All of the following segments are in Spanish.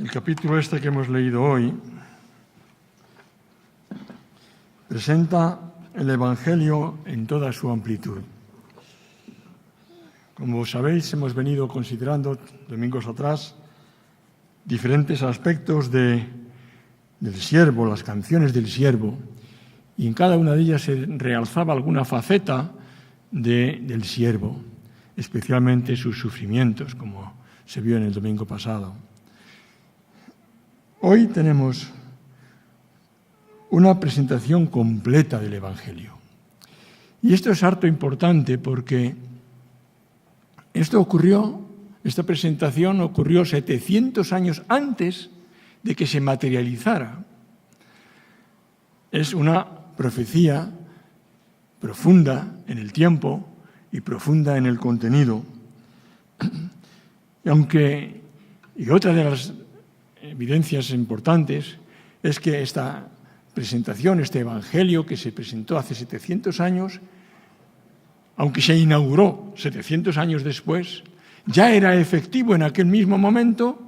El capítulo que hemos leído hoy presenta el Evangelio en toda su amplitud. Como sabéis, hemos venido considerando domingos atrás diferentes aspectos del siervo, las canciones del siervo, y en cada una de ellas se realzaba alguna faceta del siervo, especialmente sus sufrimientos, como se vio en el domingo pasado. Hoy tenemos una presentación completa del Evangelio. Y esto es harto importante porque esta presentación ocurrió 700 años antes de que se materializara. Es una profecía profunda en el tiempo y profunda en el contenido. Y otra de las evidencias importantes es que esta presentación, este Evangelio que se presentó hace 700 años, aunque se inauguró 700 años después, ya era efectivo en aquel mismo momento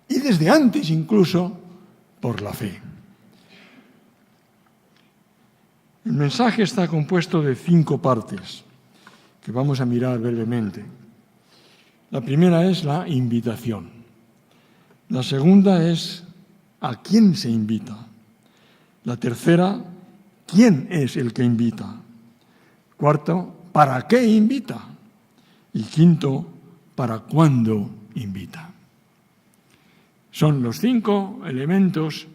y desde antes incluso por la fe. El mensaje está compuesto de 5 partes que vamos a mirar brevemente. La primera es la invitación. La segunda es ¿a quién se invita? La tercera, ¿quién es el que invita? Cuarto, ¿para qué invita? Y quinto, ¿para cuándo invita? Son los 5 elementos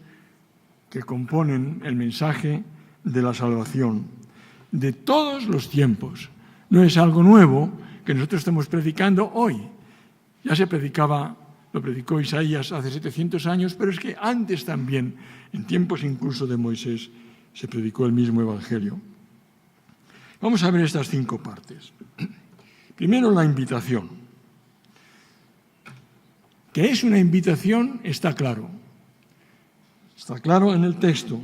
que componen el mensaje de la salvación de todos los tiempos. No es algo nuevo que nosotros estamos predicando hoy. Ya se predicaba, lo predicó Isaías hace 700 años, pero es que antes también, en tiempos incluso de Moisés, se predicó el mismo Evangelio. Vamos a ver estas 5 partes. Primero, la invitación. Que es una invitación está claro. Está claro en el texto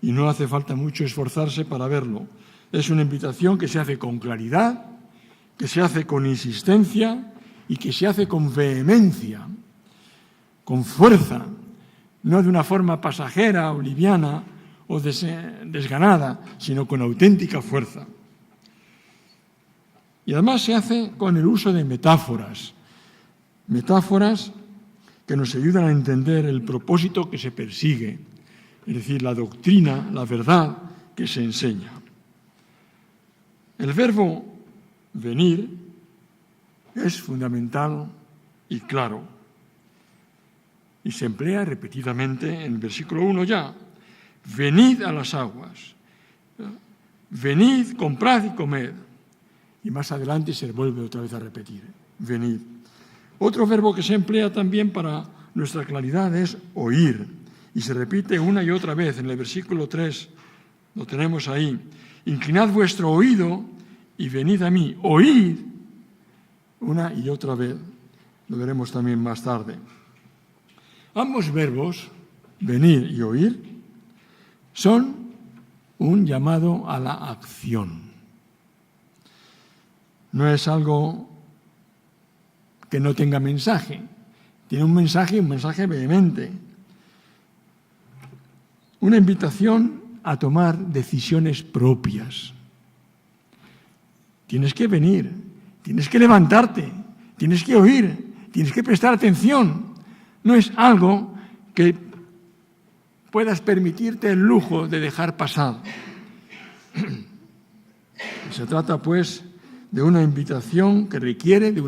y no hace falta mucho esforzarse para verlo. Es una invitación que se hace con claridad, que se hace con insistencia y que se hace con vehemencia, con fuerza, no de una forma pasajera o liviana o desganada, sino con auténtica fuerza. Y además se hace con el uso de metáforas que nos ayudan a entender el propósito que se persigue, es decir, la doctrina, la verdad que se enseña. El verbo venir es fundamental y claro, y se emplea repetidamente en el versículo 1 ya. Venid a las aguas, venid, comprad y comed. Y más adelante se vuelve otra vez a repetir, venid. Otro verbo que se emplea también para nuestra claridad es oír, y se repite una y otra vez en el versículo 3, lo tenemos ahí. Inclinad vuestro oído y venid a mí, oíd una y otra vez. Lo veremos también más tarde. Ambos verbos, venir y oír, son un llamado a la acción. No es algo que no tenga mensaje. Tiene un mensaje vehemente. Una invitación a tomar decisiones propias. Tienes que venir, tienes que levantarte, tienes que oír, tienes que prestar atención. No es algo que puedas permitirte el lujo de dejar pasar. Se trata, pues, de una invitación que requiere de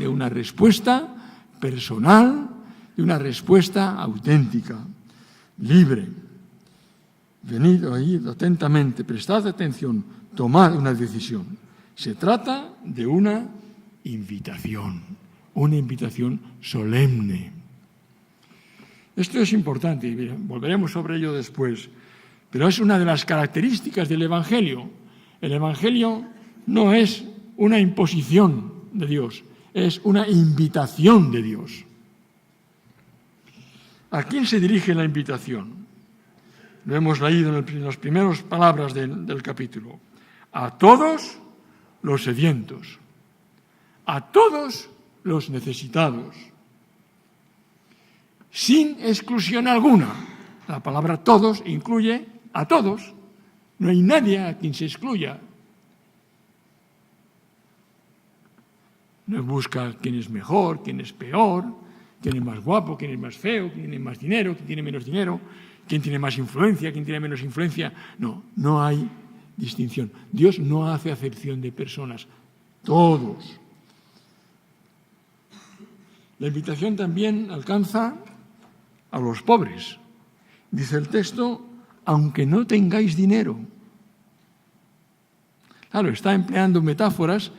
una respuesta personal, de una respuesta auténtica, libre. Venid, oíd atentamente, prestad atención, tomad una decisión. Se trata de una invitación solemne. Esto es importante y volveremos sobre ello después, pero es una de las características del Evangelio. El Evangelio no es una imposición de Dios, es una invitación de Dios. ¿A quién se dirige la invitación? Lo hemos leído en las primeras palabras del capítulo. A todos los sedientos, a todos los necesitados. sin exclusión alguna. La palabra todos incluye a todos. No hay nadie a quien se excluya. No busca quién es mejor, quién es peor, quién es más guapo, quién es más feo, quién tiene más dinero, quién tiene menos dinero, quién tiene más influencia, quién tiene menos influencia. No, no hay distinción. Dios no hace acepción de personas. Todos. La invitación también alcanza a los pobres. Dice el texto, aunque no tengáis dinero. Claro, está empleando metáforas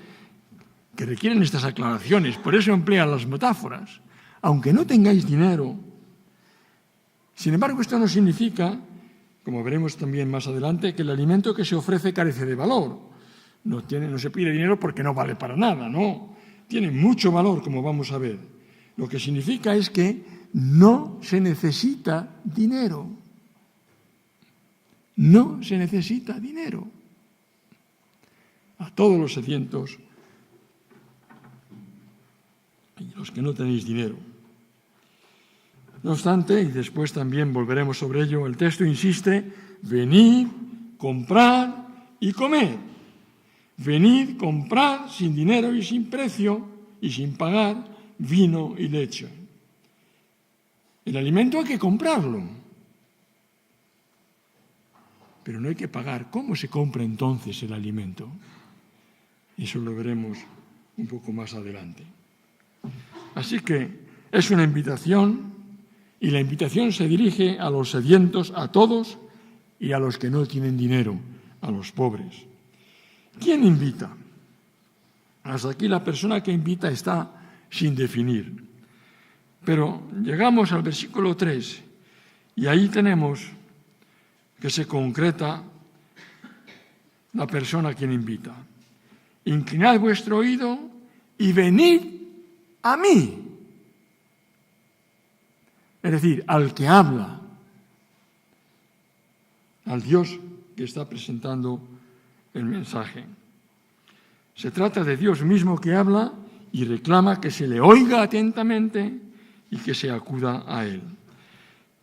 que requieren estas aclaraciones, por eso emplea las metáforas. Aunque no tengáis dinero. Sin embargo, esto no significa, como veremos también más adelante, que el alimento que se ofrece carece de valor. No se pide dinero porque no vale para nada, no. Tiene mucho valor, como vamos a ver. Lo que significa es que no se necesita dinero. No se necesita dinero. A todos los sedientos y los que no tenéis dinero. No obstante, y después también volveremos sobre ello, el texto insiste, venid, comprad y comed. Venid, comprad sin dinero y sin precio y sin pagar vino y leche. El alimento hay que comprarlo, pero no hay que pagar. ¿Cómo se compra entonces el alimento? Eso lo veremos un poco más adelante. Así que es una invitación, y la invitación se dirige a los sedientos, a todos, y a los que no tienen dinero, a los pobres. ¿Quién invita? Hasta aquí la persona que invita está sin definir. Pero llegamos al versículo 3 y ahí tenemos que se concreta la persona a quien invita. Inclinad vuestro oído y venid a mí. Es decir, al que habla, al Dios que está presentando el mensaje. Se trata de Dios mismo que habla y reclama que se le oiga atentamente y que se acuda a Él.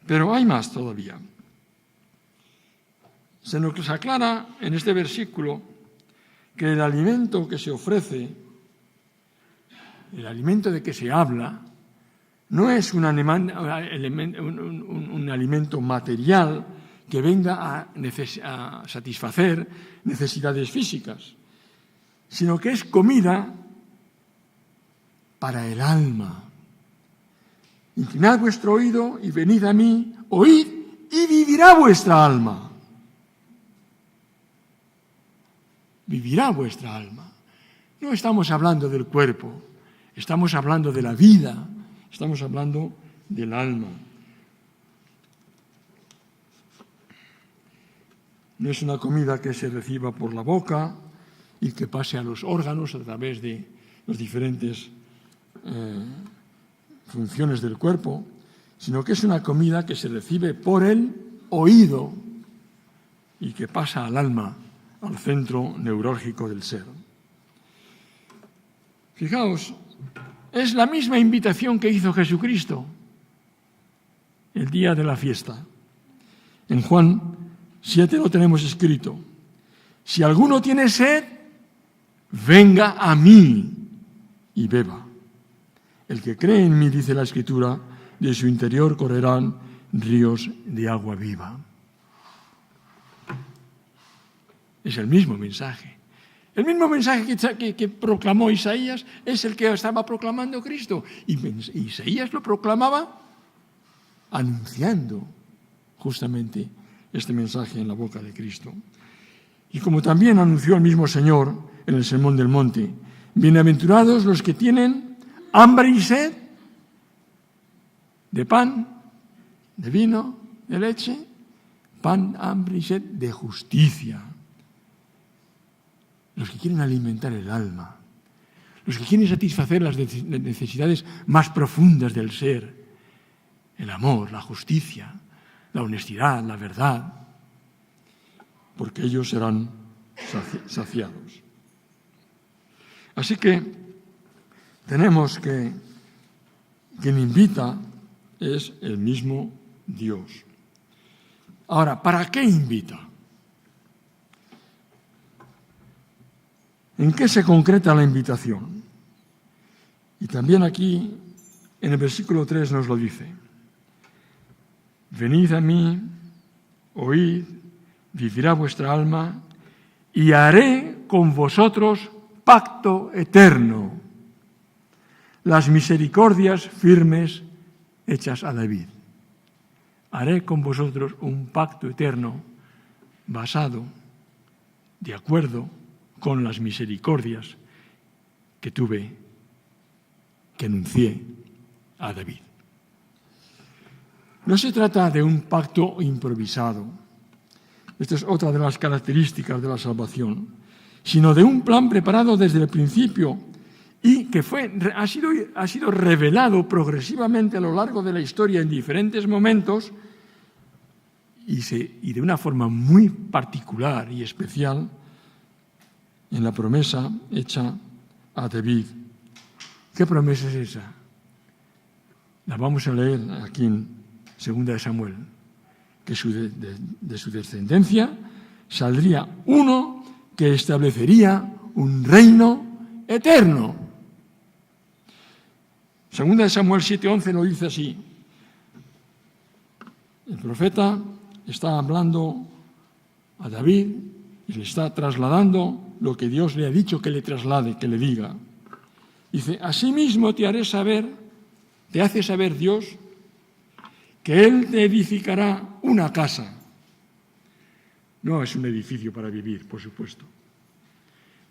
Pero hay más todavía. Se nos aclara en este versículo que el alimento que se ofrece, el alimento de que se habla, no es un alimento material que venga a satisfacer necesidades físicas, sino que es comida para el alma. Inclinad vuestro oído y venid a mí, oíd y vivirá vuestra alma. Vivirá vuestra alma. No estamos hablando del cuerpo, estamos hablando de la vida, estamos hablando del alma. No es una comida que se reciba por la boca y que pase a los órganos a través de las diferentes funciones del cuerpo, sino que es una comida que se recibe por el oído y que pasa al alma, al centro neurálgico del ser. Fijaos, es la misma invitación que hizo Jesucristo el día de la fiesta. En Juan 7 lo tenemos escrito. Si alguno tiene sed, venga a mí y beba. El que cree en mí, dice la Escritura, de su interior correrán ríos de agua viva. Es el mismo mensaje. El mismo mensaje que proclamó Isaías es el que estaba proclamando Cristo. Y Isaías lo proclamaba anunciando justamente este mensaje en la boca de Cristo. Y como también anunció el mismo Señor en el Sermón del Monte, bienaventurados los que tienen hambre y sed de pan, de vino, de leche, pan, hambre y sed de justicia. Los que quieren alimentar el alma, los que quieren satisfacer las necesidades más profundas del ser, el amor, la justicia, la honestidad, la verdad, porque ellos serán saciados. Así que tenemos que quien invita es el mismo Dios. Ahora, ¿para qué invita? ¿En qué se concreta la invitación? Y también aquí, en el versículo 3 nos lo dice. Venid a mí, oíd, vivirá vuestra alma, y haré con vosotros pacto eterno, las misericordias firmes hechas a David. Haré con vosotros un pacto eterno basado, de acuerdo con las misericordias que tuve, que anuncié a David. No se trata de un pacto improvisado. Esta es otra de las características de la salvación, sino de un plan preparado desde el principio y que ha sido revelado progresivamente a lo largo de la historia en diferentes momentos y de una forma muy particular y especial en la promesa hecha a David. ¿Qué promesa es esa? La vamos a leer aquí en 2 de Samuel, que de su descendencia saldría uno que establecería un reino eterno. 2 de Samuel 7:11 lo dice así. El profeta está hablando a David y le está trasladando lo que Dios le ha dicho que le traslade, que le diga. Dice, asimismo te hace saber Dios, que Él te edificará una casa. No es un edificio para vivir, por supuesto.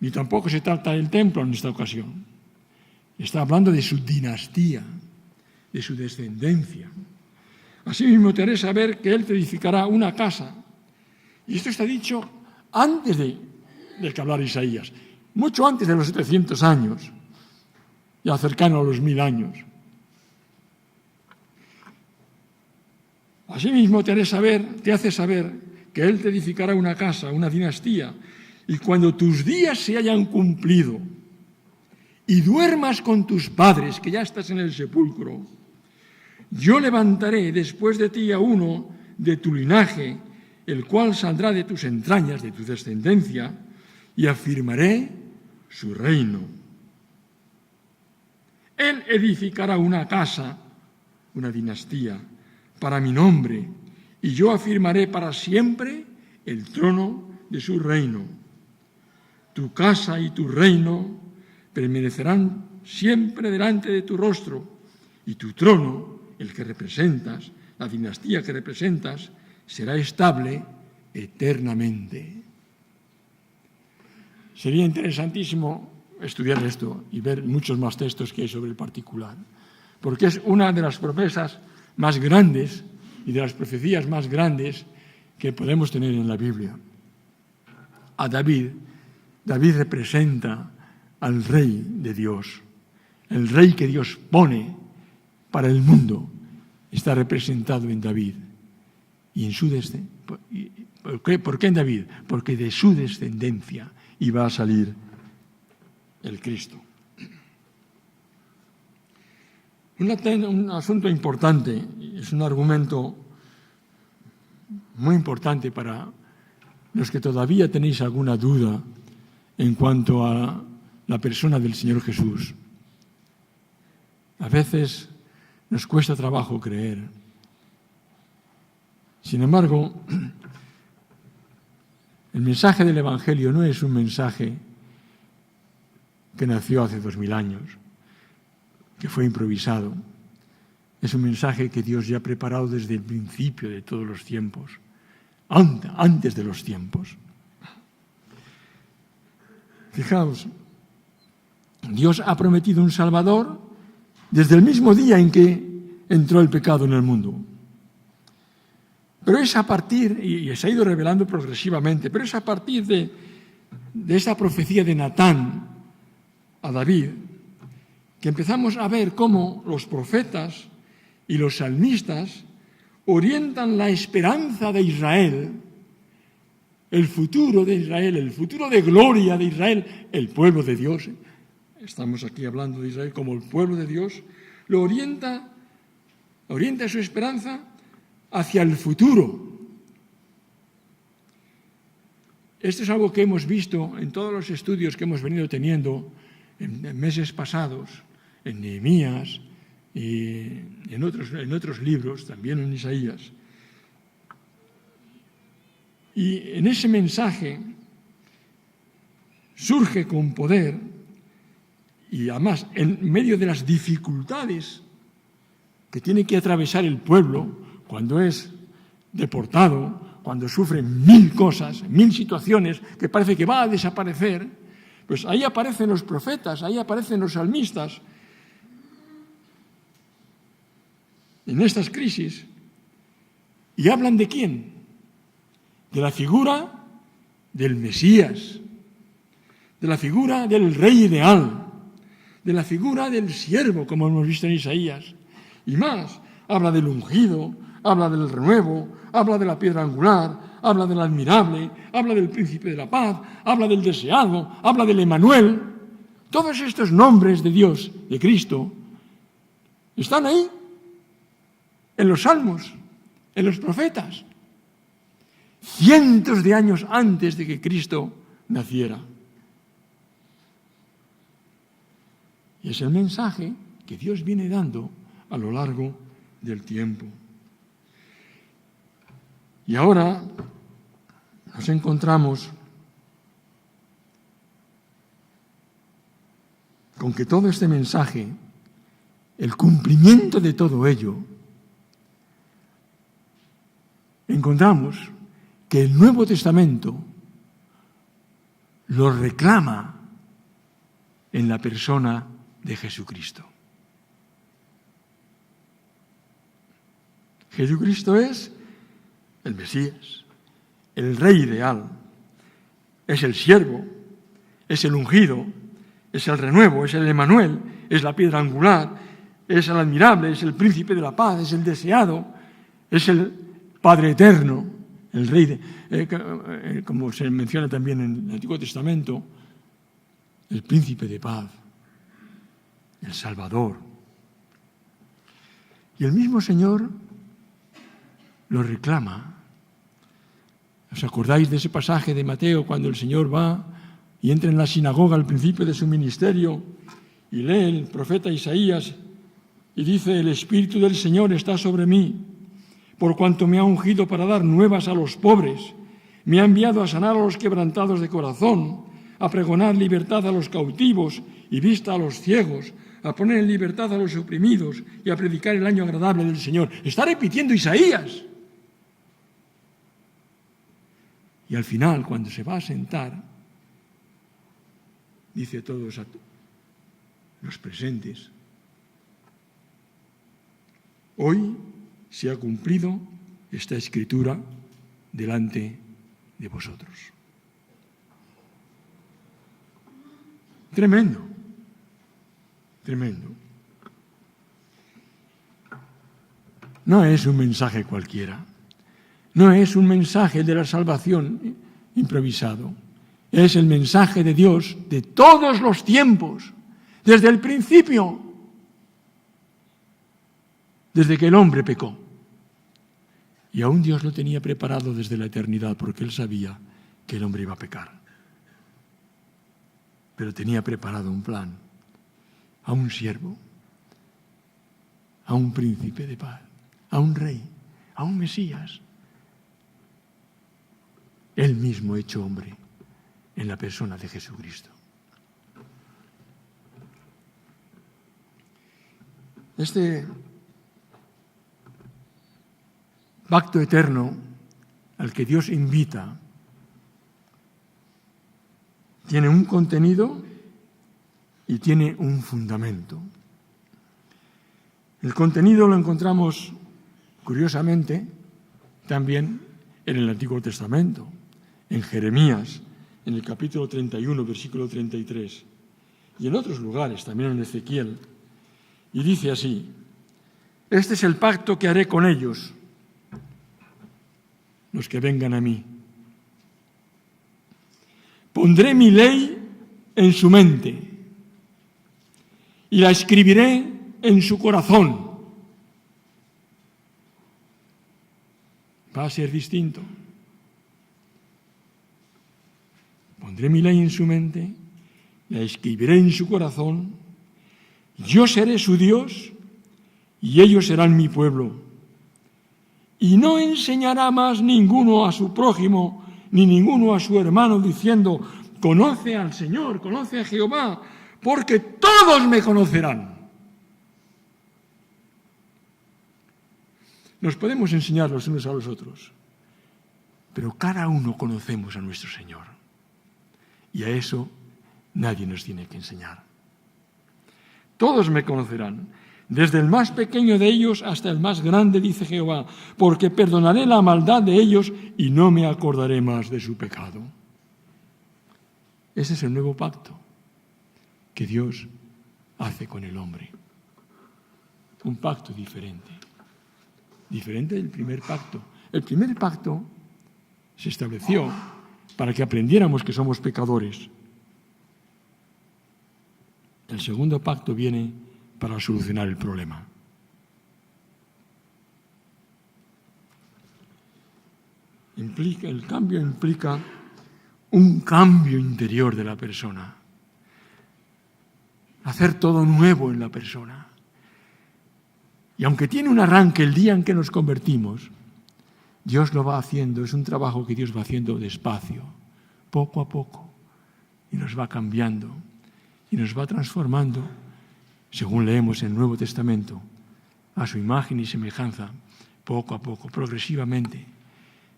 Ni tampoco se trata del templo en esta ocasión. Está hablando de su dinastía, de su descendencia. Asimismo te haré saber que Él te edificará una casa. Y esto está dicho antes de que hablara Isaías, mucho antes de los 700 años, ya cercano a los 1000 años. Asimismo te hace saber que Él te edificará una casa, una dinastía, y cuando tus días se hayan cumplido y duermas con tus padres, que ya estás en el sepulcro, yo levantaré después de ti a uno de tu linaje, el cual saldrá de tus entrañas, de tu descendencia, y afirmaré su reino. Él edificará una casa, una dinastía, para mi nombre, y yo afirmaré para siempre el trono de su reino. Tu casa y tu reino permanecerán siempre delante de tu rostro, y tu trono, el que representas, la dinastía que representas, será estable eternamente. Sería interesantísimo estudiar esto y ver muchos más textos que hay sobre el particular, porque es una de las promesas más grandes y de las profecías más grandes que podemos tener en la Biblia. A David representa al Rey de Dios. El Rey que Dios pone para el mundo está representado en David. Y en su descendencia. ¿Por qué en David? Porque de su descendencia iba a salir el Cristo. Un asunto importante, es un argumento muy importante para los que todavía tenéis alguna duda en cuanto a la persona del Señor Jesús. A veces nos cuesta trabajo creer. Sin embargo, el mensaje del Evangelio no es un mensaje que nació hace 2000 años, que fue improvisado. Es un mensaje que Dios ya ha preparado desde el principio de todos los tiempos, antes de los tiempos. Fijaos, Dios ha prometido un Salvador desde el mismo día en que entró el pecado en el mundo. Pero es a partir, y se ha ido revelando progresivamente, pero es a partir de esa profecía de Natán a David que empezamos a ver cómo los profetas y los salmistas orientan la esperanza de Israel, el futuro de Israel, el futuro de gloria de Israel, el pueblo de Dios. Estamos aquí hablando de Israel como el pueblo de Dios, lo orienta orienta su esperanza hacia el futuro. Esto es algo que hemos visto en todos los estudios que hemos venido teniendo en meses pasados, en Nehemías y en otros libros, también en Isaías. Y en ese mensaje surge con poder y además en medio de las dificultades que tiene que atravesar el pueblo cuando es deportado, cuando sufre 1000 cosas, 1000 situaciones que parece que va a desaparecer, pues ahí aparecen los profetas, ahí aparecen los salmistas. En estas crisis, ¿y hablan de quién? De la figura del Mesías, de la figura del rey ideal, de la figura del siervo, como hemos visto en Isaías. Y más, habla del ungido, habla del renuevo, habla de la piedra angular, habla del admirable, habla del príncipe de la paz, habla del deseado, habla del Emanuel. Todos estos nombres de Dios, de Cristo, están ahí, en los salmos, en los profetas, cientos de años antes de que Cristo naciera. Y es el mensaje que Dios viene dando a lo largo del tiempo. Y ahora nos encontramos con que todo este mensaje, el cumplimiento de todo ello, encontramos que el Nuevo Testamento lo reclama en la persona de Jesucristo. Jesucristo es el Mesías, el Rey ideal, es el siervo, es el ungido, es el renuevo, es el Emanuel, es la piedra angular, es el admirable, es el príncipe de la paz, es el deseado, es el Padre eterno, el Rey, como se menciona también en el Antiguo Testamento, el príncipe de paz, el Salvador. Y el mismo Señor lo reclama. ¿Os acordáis de ese pasaje de Mateo cuando el Señor va y entra en la sinagoga al principio de su ministerio y lee el profeta Isaías y dice: el Espíritu del Señor está sobre mí, por cuanto me ha ungido para dar nuevas a los pobres, me ha enviado a sanar a los quebrantados de corazón, a pregonar libertad a los cautivos y vista a los ciegos, a poner en libertad a los oprimidos y a predicar el año agradable del Señor. Está repitiendo Isaías. Y al final, cuando se va a sentar, dice a todos los presentes: hoy se ha cumplido esta escritura delante de vosotros. Tremendo, tremendo. No es un mensaje cualquiera, no es un mensaje de la salvación improvisado, es el mensaje de Dios de todos los tiempos, desde el principio, desde que el hombre pecó. Y aún Dios lo tenía preparado desde la eternidad, porque Él sabía que el hombre iba a pecar. Pero tenía preparado un plan, a un siervo, a un príncipe de paz, a un rey, a un Mesías. Él mismo hecho hombre en la persona de Jesucristo. Este pacto eterno al que Dios invita tiene un contenido y tiene un fundamento. El contenido lo encontramos, curiosamente, también en el Antiguo Testamento, en Jeremías, en el capítulo 31, versículo 33, y en otros lugares, también en Ezequiel. Y dice así: este es el pacto que haré con ellos, los que vengan a mí. Pondré mi ley en su mente y la escribiré en su corazón. va a ser distinto. Pondré mi ley en su mente, la escribiré en su corazón, yo seré su Dios y ellos serán mi pueblo. Y no enseñará más ninguno a su prójimo, ni ninguno a su hermano, diciendo, conoce al Señor, conoce a Jehová, porque todos me conocerán. Nos podemos enseñar los unos a los otros, pero cada uno conocemos a nuestro Señor. Y a eso nadie nos tiene que enseñar. Todos me conocerán, desde el más pequeño de ellos hasta el más grande, dice Jehová, porque perdonaré la maldad de ellos y no me acordaré más de su pecado. Ese es el nuevo pacto que Dios hace con el hombre. Un pacto diferente del primer pacto. El primer pacto se estableció para que aprendiéramos que somos pecadores. El segundo pacto viene para solucionar el problema. El cambio implica un cambio interior de la persona. Hacer todo nuevo en la persona. Y aunque tiene un arranque el día en que nos convertimos, Dios lo va haciendo, es un trabajo que Dios va haciendo despacio, poco a poco, y nos va cambiando, y nos va transformando, según leemos en el Nuevo Testamento, a su imagen y semejanza, poco a poco, progresivamente,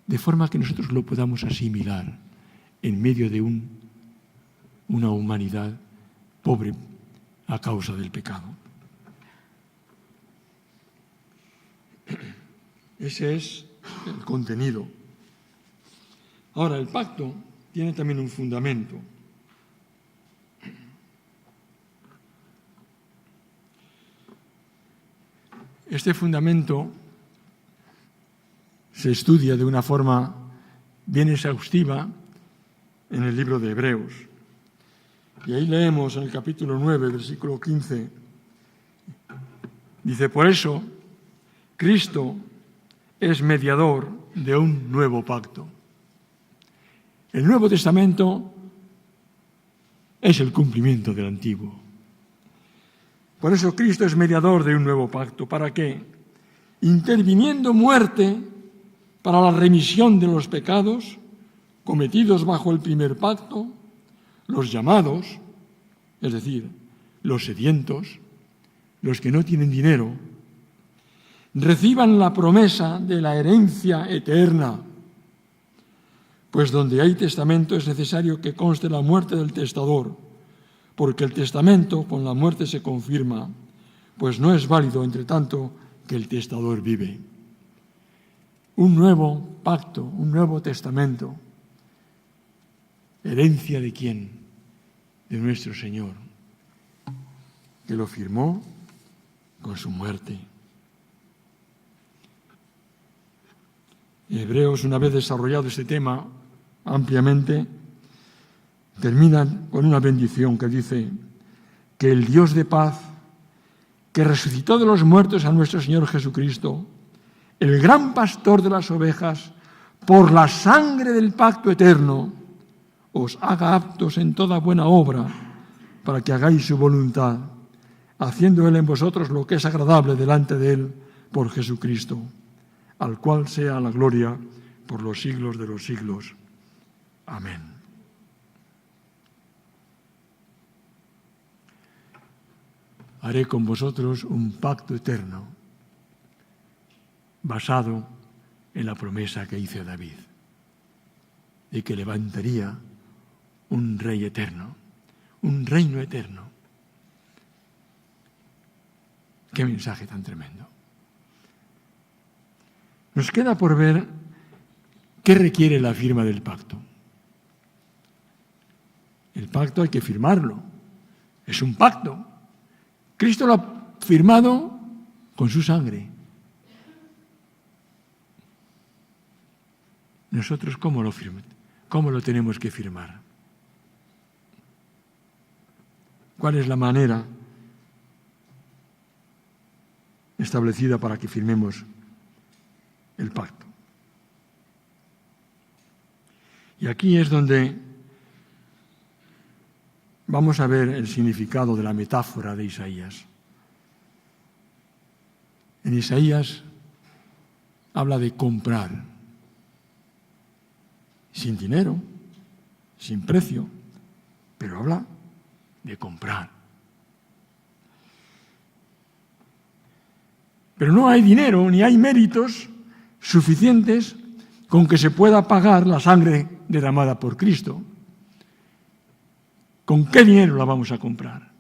de forma que nosotros lo podamos asimilar en medio de una humanidad pobre a causa del pecado. Ese es el contenido. Ahora, el pacto tiene también un fundamento. Este fundamento se estudia de una forma bien exhaustiva en el libro de Hebreos. Y ahí leemos en el capítulo 9, versículo 15, dice, por eso, Cristo es mediador de un nuevo pacto. El Nuevo Testamento es el cumplimiento del Antiguo. Por eso Cristo es mediador de un nuevo pacto. ¿Para qué? Interviniendo muerte para la remisión de los pecados cometidos bajo el primer pacto, los llamados, es decir, los sedientos, los que no tienen dinero, reciban la promesa de la herencia eterna, pues donde hay testamento es necesario que conste la muerte del testador, porque el testamento con la muerte se confirma, pues no es válido entre tanto que el testador vive. Un nuevo pacto, un nuevo testamento. ¿Herencia de quién? De nuestro Señor, que lo firmó con su muerte. Hebreos, una vez desarrollado este tema ampliamente, terminan con una bendición que dice que el Dios de paz, que resucitó de los muertos a nuestro Señor Jesucristo, el gran pastor de las ovejas, por la sangre del pacto eterno, os haga aptos en toda buena obra, para que hagáis su voluntad, haciendo Él en vosotros lo que es agradable delante de Él por Jesucristo, al cual sea la gloria por los siglos de los siglos. Amén. Haré con vosotros un pacto eterno, basado en la promesa que hice a David, de que levantaría un rey eterno, un reino eterno. Qué mensaje tan tremendo. Nos queda por ver qué requiere la firma del pacto. El pacto hay que firmarlo. Es un pacto. Cristo lo ha firmado con su sangre. Nosotros, ¿cómo lo firmamos? ¿Cómo lo tenemos que firmar? ¿Cuál es la manera establecida para que firmemos el pacto? Y aquí es donde vamos a ver el significado de la metáfora de Isaías. En Isaías habla de comprar, sin dinero, sin precio, pero habla de comprar. Pero no hay dinero ni hay méritos suficientes con que se pueda pagar la sangre derramada por Cristo. ¿Con qué dinero la vamos a comprar?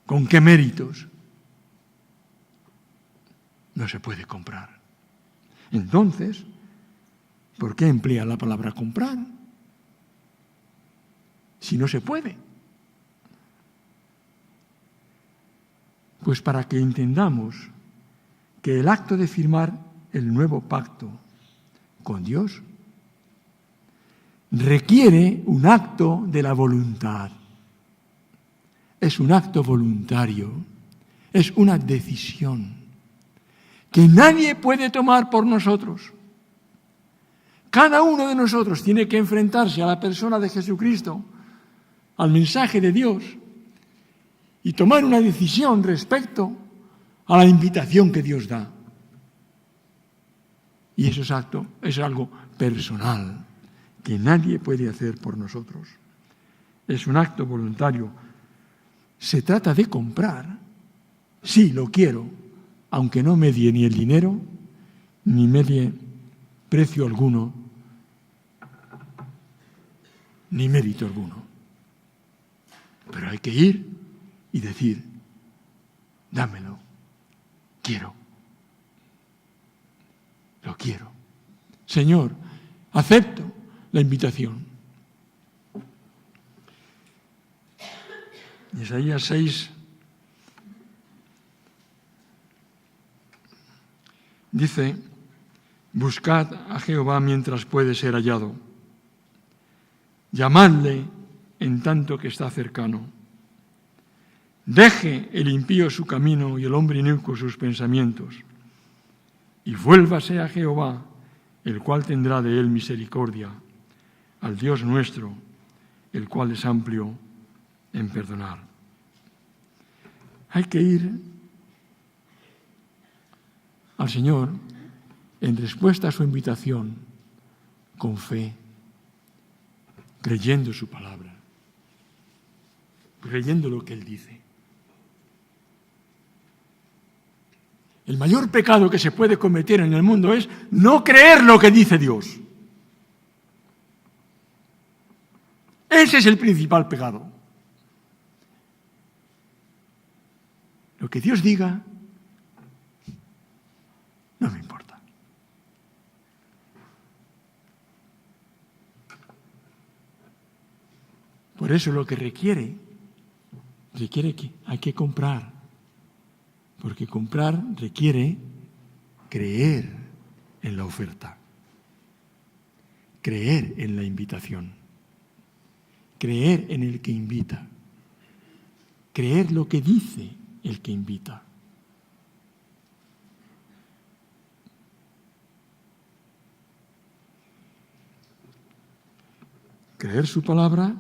¿Con qué méritos? No se puede comprar. Entonces, ¿por qué emplea la palabra comprar? Si no se puede. Pues para que entendamos que el acto de firmar el nuevo pacto con Dios requiere un acto de la voluntad. Es un acto voluntario, es una decisión que nadie puede tomar por nosotros. Cada uno de nosotros tiene que enfrentarse a la persona de Jesucristo, al mensaje de Dios, y tomar una decisión respecto a la invitación que Dios da. Y eso es algo personal, que nadie puede hacer por nosotros. Es un acto voluntario. Se trata de comprar. Sí, lo quiero, aunque no medie ni el dinero, ni medie precio alguno, ni mérito alguno. Pero hay que ir y decir, dámelo, quiero, lo quiero. Señor, acepto la invitación. Isaías 6 dice, buscad a Jehová mientras puede ser hallado, llamadle en tanto que está cercano. Deje el impío su camino y el hombre inicuo sus pensamientos, y vuélvase a Jehová, el cual tendrá de él misericordia, al Dios nuestro, el cual es amplio en perdonar. Hay que ir al Señor en respuesta a su invitación con fe, creyendo su palabra, creyendo lo que Él dice. El mayor pecado que se puede cometer en el mundo es no creer lo que dice Dios. Ese es el principal pecado. Lo que Dios diga, no me importa. Por eso lo que requiere que hay que comprar, porque comprar requiere creer en la oferta, creer en la invitación, creer en el que invita, creer lo que dice el que invita. Creer su palabra,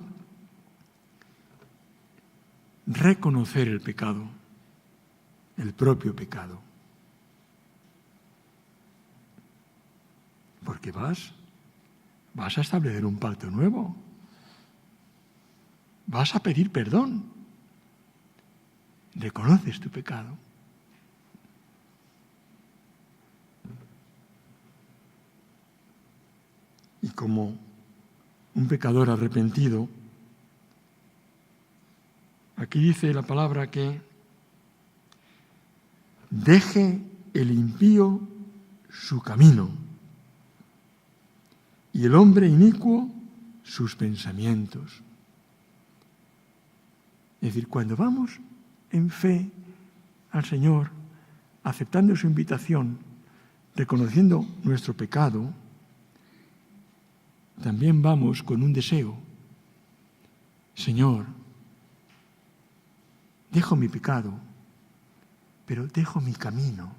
reconocer el pecado, el propio pecado. Porque vas a establecer un pacto nuevo. Vas a pedir perdón. Reconoces tu pecado. Y como un pecador arrepentido, aquí dice la palabra que deje el impío su camino y el hombre inicuo sus pensamientos. Es decir, cuando vamos en fe al Señor, aceptando su invitación, reconociendo nuestro pecado, también vamos con un deseo. Señor, dejo mi pecado, pero dejo mi camino.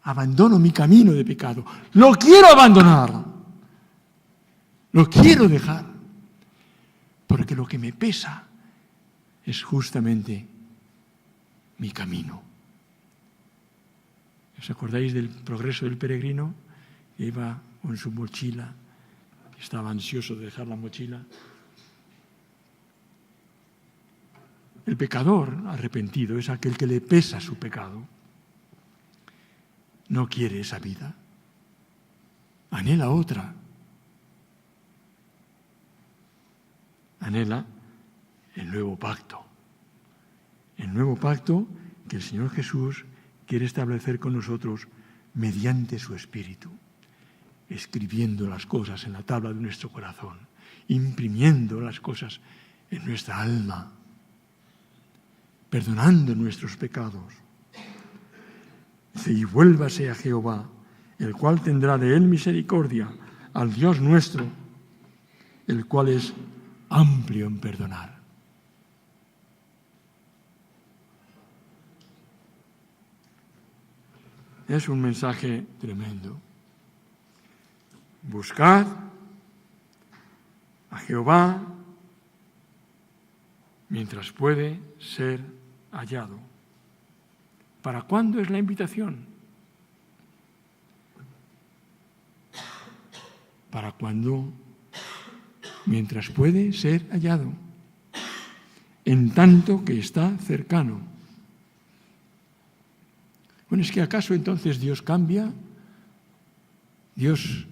Abandono mi camino de pecado. Lo quiero abandonar. Lo quiero dejar, porque lo que me pesa es justamente mi camino. ¿Os acordáis del progreso del peregrino? Que iba con su mochila, que estaba ansioso de dejar la mochila. El pecador arrepentido es aquel que le pesa su pecado. No quiere esa vida. Anhela otra. Anhela el nuevo pacto. El nuevo pacto que el Señor Jesús quiere establecer con nosotros mediante su Espíritu, escribiendo las cosas en la tabla de nuestro corazón, imprimiendo las cosas en nuestra alma, perdonando nuestros pecados. Dice, y vuélvase a Jehová, el cual tendrá de él misericordia, al Dios nuestro, el cual es amplio en perdonar. Es un mensaje tremendo. Buscad a Jehová mientras puede ser hallado. ¿Para cuándo es la invitación? Para cuando, mientras puede ser hallado, en tanto que está cercano. Bueno, ¿es que acaso entonces Dios cambia? ¿Dios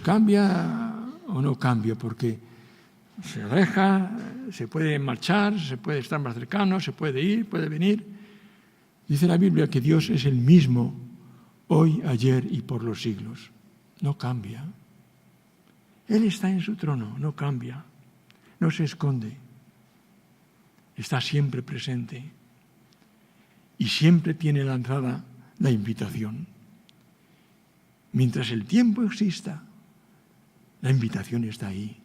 cambia o no cambia? Porque se aleja, se puede marchar, se puede estar más cercano, se puede ir, puede venir. Dice la Biblia que Dios es el mismo hoy, ayer y por los siglos. No cambia. Él está en su trono, no cambia, no se esconde. Está siempre presente y siempre tiene lanzada la invitación. Mientras el tiempo exista, la invitación está ahí.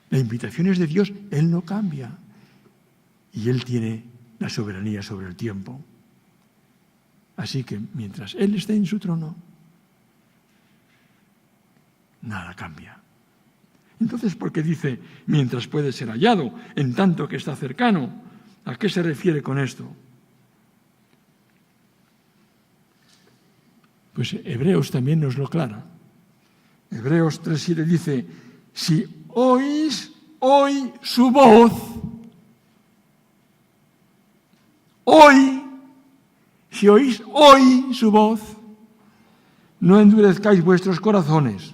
La invitación es de Dios, Él no cambia y Él tiene la soberanía sobre el tiempo. Así que mientras Él esté en su trono, nada cambia. Entonces, ¿por qué dice mientras puede ser hallado, en tanto que está cercano? ¿A qué se refiere con esto? Pues Hebreos también nos lo aclara. Hebreos 3:7 dice, si oís hoy su voz, si oís hoy su voz, no endurezcáis vuestros corazones.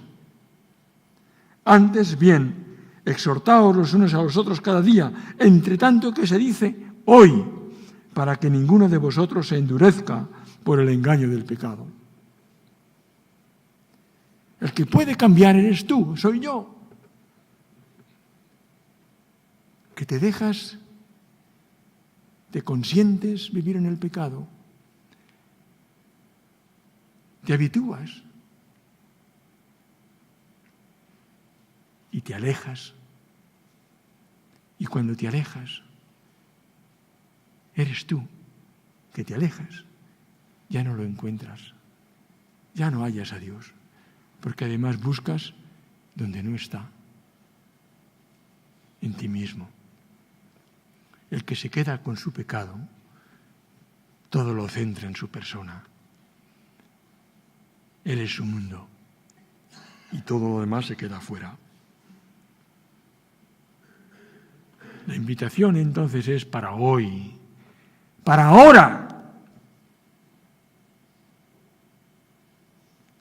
Antes bien, exhortaos los unos a los otros cada día, entre tanto que se dice hoy, para que ninguno de vosotros se endurezca por el engaño del pecado. El que puede cambiar eres tú, soy yo. Que te dejas, te consientes vivir en el pecado, te habitúas y te alejas. Y cuando te alejas, eres tú que te alejas, ya no lo encuentras, ya no hallas a Dios, porque además buscas donde no está, en ti mismo. El que se queda con su pecado, todo lo centra en su persona. Él es su mundo y todo lo demás se queda fuera. La invitación entonces es para hoy, para ahora.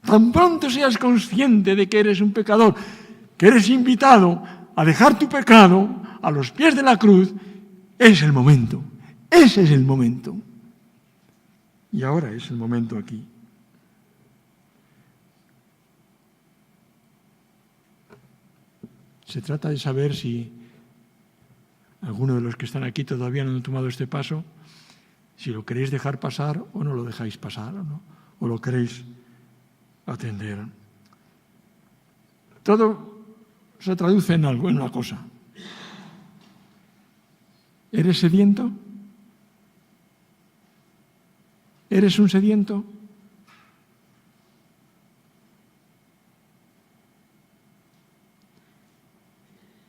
Tan pronto seas consciente de que eres un pecador, que eres invitado a dejar tu pecado a los pies de la cruz, es el momento, ese es el momento. Y ahora es el momento aquí. Se trata de saber si alguno de los que están aquí todavía no han tomado este paso, si lo queréis dejar pasar o no lo dejáis pasar, ¿no? O lo queréis atender. Todo se traduce en algo, en una cosa. ¿Eres sediento? ¿Eres un sediento?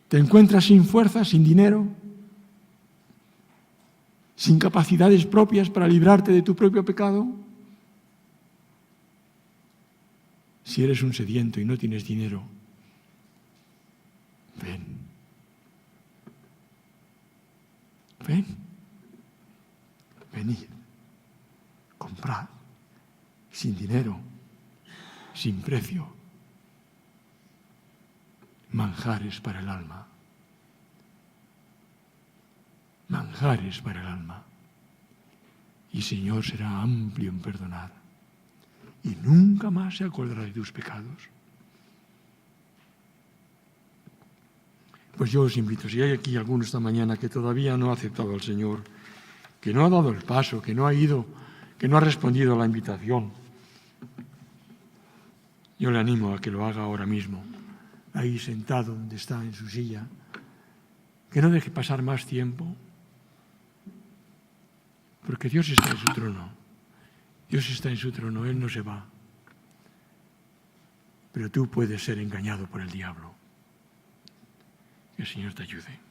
¿Te encuentras sin fuerza, sin dinero, sin capacidades propias para librarte de tu propio pecado? Si eres un sediento y no tienes dinero, ven. Ven. Venid. Comprad. Sin dinero, sin precio. Manjares para el alma. Manjares para el alma. Y el Señor será amplio en perdonar. Y nunca más se acordará de tus pecados. Pues yo os invito, si hay aquí alguno esta mañana que todavía no ha aceptado al Señor, que no ha dado el paso, que no ha ido, que no ha respondido a la invitación, yo le animo a que lo haga ahora mismo, ahí sentado donde está en su silla, que no deje pasar más tiempo, porque Dios está en su trono. Dios está en su trono, Él no se va. Pero tú puedes ser engañado por el diablo. Que el Señor te ayude.